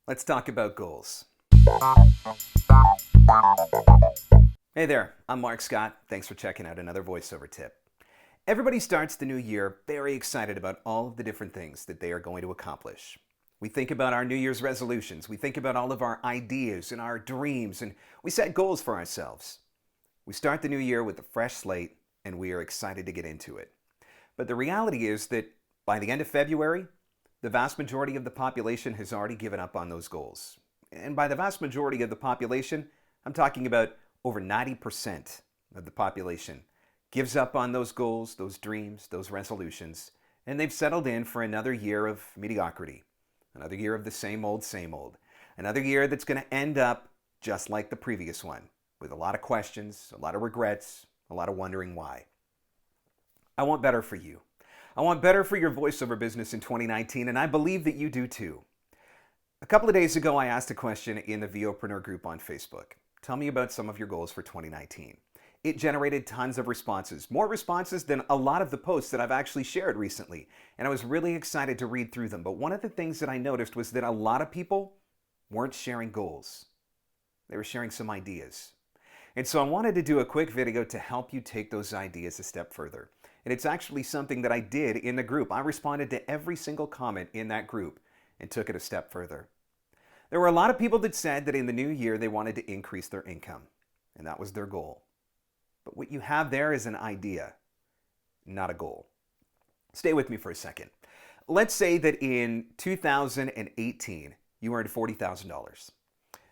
Let's talk about goals. Hey there, I'm Mark Scott. Thanks for checking out another voiceover tip. Everybody starts the new year very excited about all of the different things that they are going to accomplish. We think about our New Year's resolutions. We think about all of our ideas and our dreams, and we set goals for ourselves. We start the new year with a fresh slate, and we are excited to get into it. But the reality is that by the end of February, the vast majority of the population has already given up on those goals. And by the vast majority of the population, I'm talking about over 90% of the population gives up on those goals, those dreams, those resolutions, and they've settled in for another year of mediocrity, another year of the same old, another year that's going to end up just like the previous one, with a lot of questions, a lot of regrets, a lot of wondering why. I want better for you. I want better for your voiceover business in 2019, and I believe that you do too. A couple of days ago, I asked a question in the VOpreneur group on Facebook. Tell me about some of your goals for 2019. It generated tons of responses, more responses than a lot of the posts that I've actually shared recently, and I was really excited to read through them. But one of the things that I noticed was that a lot of people weren't sharing goals. They were sharing some ideas. And so I wanted to do a quick video to help you take those ideas a step further. And it's actually something that I did in the group. I responded to every single comment in that group and took it a step further. There were a lot of people that said that in the new year they wanted to increase their income, and that was their goal. But what you have there is an idea, not a goal. Stay with me for a second. Let's say that in 2018 you earned $40,000.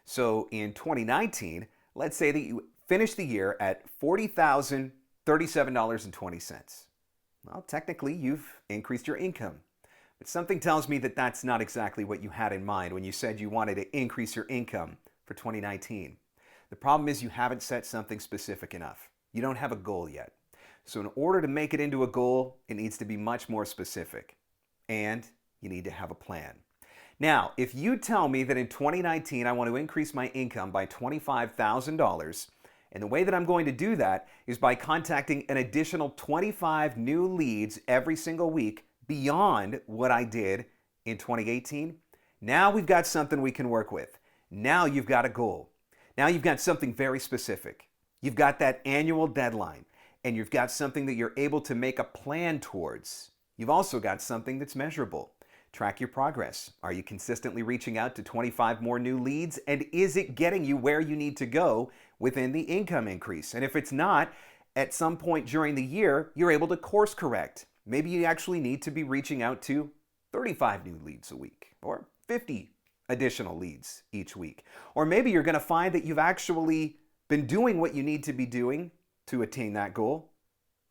So in 2019, let's say that you finished the year at $40,037.20. Well, technically, you've increased your income. But something tells me that that's not exactly what you had in mind when you said you wanted to increase your income for 2019. The problem is you haven't set something specific enough. You don't have a goal yet. So in order to make it into a goal, it needs to be much more specific. And you need to have a plan. Now, if you tell me that in 2019 I want to increase my income by $25,000, and the way that I'm going to do that is by contacting an additional 25 new leads every single week beyond what I did in 2018, now we've got something we can work with. Now you've got a goal. Now you've got something very specific. You've got that annual deadline, and you've got something that you're able to make a plan towards. You've also got something that's measurable. Track your progress. Are you consistently reaching out to 25 more new leads? And is it getting you where you need to go within the income increase? And if it's not, at some point during the year, you're able to course correct. Maybe you actually need to be reaching out to 35 new leads a week or 50 additional leads each week. Or maybe you're going to find that you've actually been doing what you need to be doing to attain that goal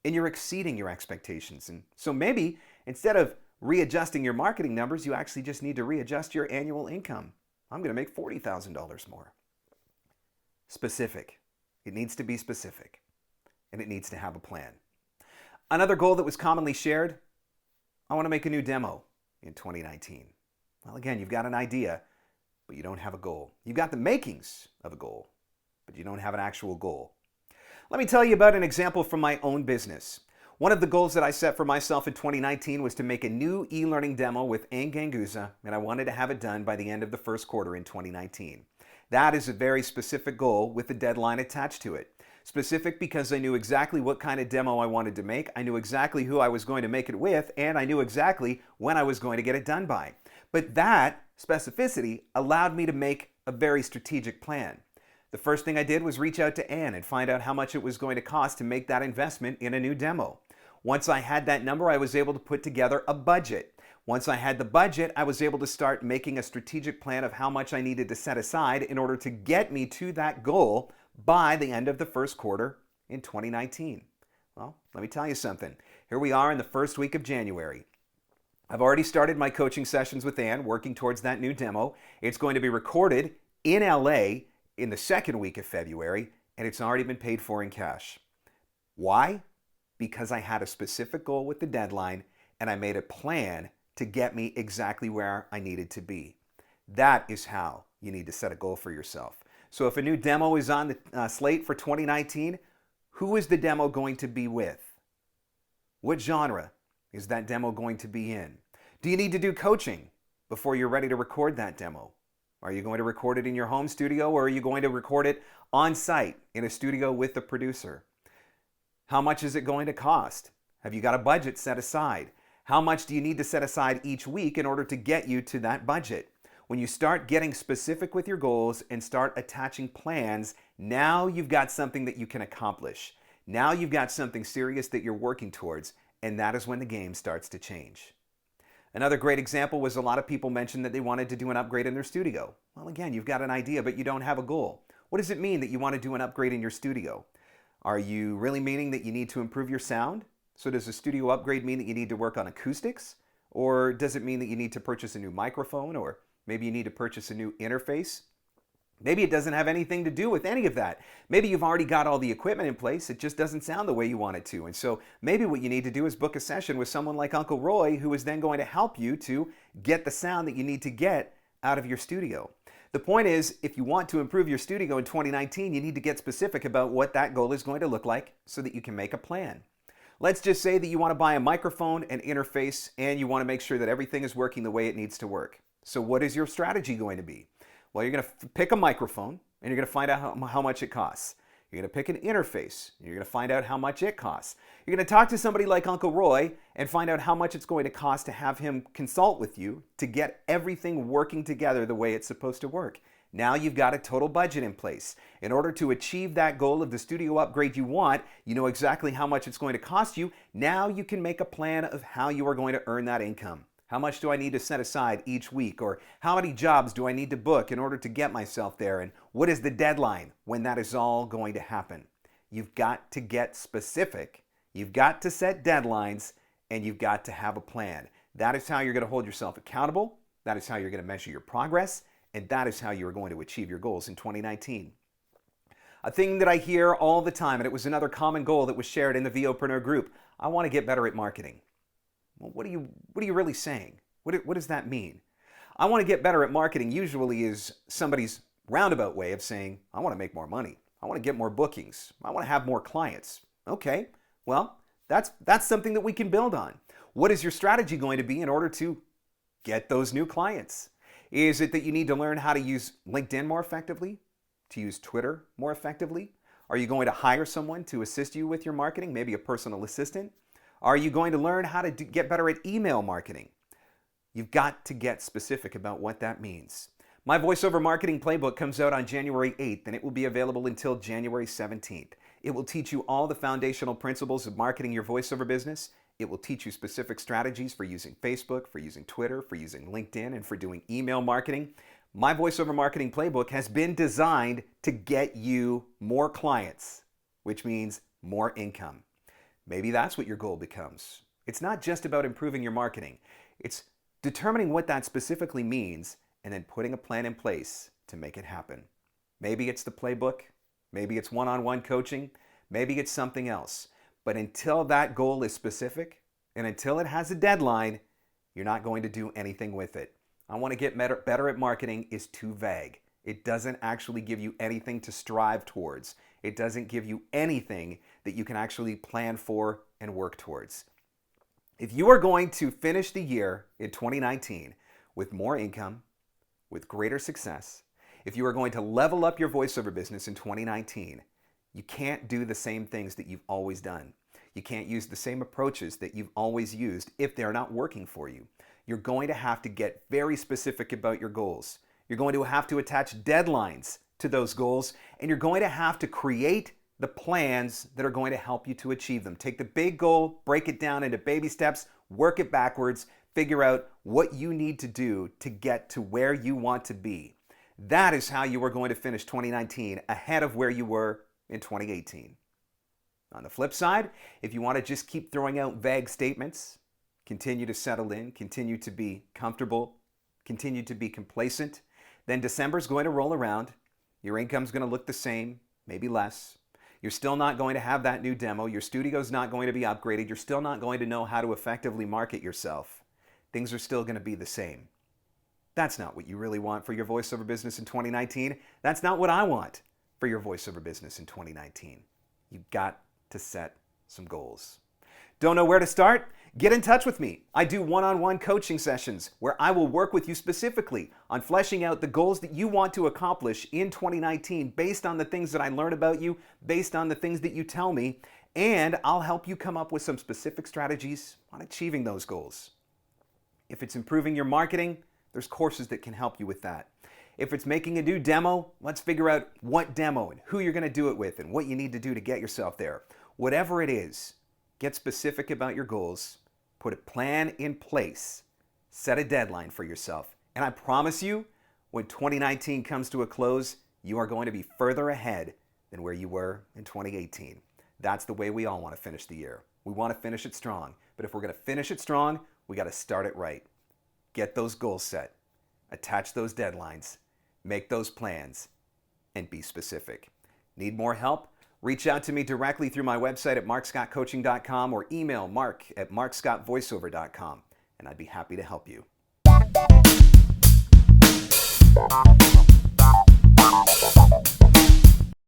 and you're exceeding your expectations. And so maybe instead of readjusting your marketing numbers, you actually just need to readjust your annual income. I'm going to make $40,000 more. Specific. It needs to be specific. And it needs to have a plan. Another goal that was commonly shared, I want to make a new demo in 2019. Well, again, you've got an idea, but you don't have a goal. You've got the makings of a goal, but you don't have an actual goal. Let me tell you about an example from my own business. One of the goals that I set for myself in 2019 was to make a new e-learning demo with Anganguza, and I wanted to have it done by the end of the first quarter in 2019. That is a very specific goal with a deadline attached to it. Specific because I knew exactly what kind of demo I wanted to make, I knew exactly who I was going to make it with, and I knew exactly when I was going to get it done by. But that specificity allowed me to make a very strategic plan. The first thing I did was reach out to Ann and find out how much it was going to cost to make that investment in a new demo. Once I had that number, I was able to put together a budget. Once I had the budget, I was able to start making a strategic plan of how much I needed to set aside in order to get me to that goal by the end of the first quarter in 2019. Well, let me tell you something. Here we are in the first week of January. I've already started my coaching sessions with Ann, working towards that new demo. It's going to be recorded in LA in the second week of February, and it's already been paid for in cash. Why? Because I had a specific goal with the deadline, and I made a plan to get me exactly where I needed to be. That is how you need to set a goal for yourself. So if a new demo is on the slate for 2019, who is the demo going to be with? What genre is that demo going to be in? Do you need to do coaching before you're ready to record that demo? Are you going to record it in your home studio, or are you going to record it on site in a studio with the producer? How much is it going to cost? Have you got a budget set aside? How much do you need to set aside each week in order to get you to that budget? When you start getting specific with your goals and start attaching plans, now you've got something that you can accomplish. Now you've got something serious that you're working towards, and that is when the game starts to change. Another great example was a lot of people mentioned that they wanted to do an upgrade in their studio. Well, again, you've got an idea, but you don't have a goal. What does it mean that you want to do an upgrade in your studio? Are you really meaning that you need to improve your sound? So does a studio upgrade mean that you need to work on acoustics? Or does it mean that you need to purchase a new microphone? Or maybe you need to purchase a new interface? Maybe it doesn't have anything to do with any of that. Maybe you've already got all the equipment in place. It just doesn't sound the way you want it to. And so maybe what you need to do is book a session with someone like Uncle Roy, who is then going to help you to get the sound that you need to get out of your studio. The point is, if you want to improve your studio in 2019, you need to get specific about what that goal is going to look like so that you can make a plan. Let's just say that you want to buy a microphone, an interface, and you want to make sure that everything is working the way it needs to work. So what is your strategy going to be? Well, you're going to pick a microphone, and you're going to find out how much it costs. You're going to pick an interface, and you're going to find out how much it costs. You're going to talk to somebody like Uncle Roy and find out how much it's going to cost to have him consult with you to get everything working together the way it's supposed to work. Now you've got a total budget in place. In order to achieve that goal of the studio upgrade you want, you know exactly how much it's going to cost you. Now you can make a plan of how you are going to earn that income. How much do I need to set aside each week? Or how many jobs do I need to book in order to get myself there? And what is the deadline when that is all going to happen? You've got to get specific. You've got to set deadlines, and you've got to have a plan. That is how you're going to hold yourself accountable. That is how you're going to measure your progress. And that is how you are going to achieve your goals in 2019. A thing that I hear all the time, and it was another common goal that was shared in the VOpreneur group, I want to get better at marketing. Well, what are you really saying? What does that mean? I want to get better at marketing usually is somebody's roundabout way of saying, I want to make more money. I want to get more bookings. I want to have more clients. Okay, well, that's something that we can build on. What is your strategy going to be in order to get those new clients? Is it that you need to learn how to use LinkedIn more effectively? To use Twitter more effectively? Are you going to hire someone to assist you with your marketing, maybe a personal assistant? Are you going to learn how to get better at email marketing? You've got to get specific about what that means. My voiceover marketing playbook comes out on January 8th, and it will be available until January 17th. It will teach you all the foundational principles of marketing your voiceover business. It will teach you specific strategies for using Facebook, for using Twitter, for using LinkedIn, and for doing email marketing. My voiceover marketing playbook has been designed to get you more clients, which means more income. Maybe that's what your goal becomes. It's not just about improving your marketing. It's determining what that specifically means and then putting a plan in place to make it happen. Maybe it's the playbook. Maybe it's one-on-one coaching. Maybe it's something else. But until that goal is specific and until it has a deadline, you're not going to do anything with it. I want to get better at marketing is too vague. It doesn't actually give you anything to strive towards. It doesn't give you anything that you can actually plan for and work towards. If you are going to finish the year in 2019 with more income, with greater success, if you are going to level up your voiceover business in 2019, you can't do the same things that you've always done. You can't use the same approaches that you've always used if they're not working for you. You're going to have to get very specific about your goals. You're going to have to attach deadlines to those goals, and you're going to have to create the plans that are going to help you to achieve them. Take the big goal, break it down into baby steps, work it backwards, figure out what you need to do to get to where you want to be. That is how you are going to finish 2019 ahead of where you were in 2018. On the flip side, if you want to just keep throwing out vague statements, continue to settle in, continue to be comfortable, continue to be complacent, then December's going to roll around. Your income's going to look the same, maybe less. You're still not going to have that new demo. Your studio's not going to be upgraded. You're still not going to know how to effectively market yourself. Things are still going to be the same. That's not what you really want for your voiceover business in 2019. That's not what I want for your voiceover business in 2019. You've got to set some goals. Don't know where to start? Get in touch with me. I do one-on-one coaching sessions where I will work with you specifically on fleshing out the goals that you want to accomplish in 2019 based on the things that I learn about you, based on the things that you tell me, and I'll help you come up with some specific strategies on achieving those goals. If it's improving your marketing, there's courses that can help you with that. If it's making a new demo, let's figure out what demo and who you're going to do it with and what you need to do to get yourself there. Whatever it is, get specific about your goals, put a plan in place, set a deadline for yourself, and I promise you, when 2019 comes to a close, you are going to be further ahead than where you were in 2018. That's the way we all want to finish the year. We want to finish it strong, but if we're going to finish it strong, we got to start it right. Get those goals set, attach those deadlines, make those plans, and be specific. Need more help? Reach out to me directly through my website at marcscottcoaching.com or email marc@marcscottvoiceover.com, and I'd be happy to help you.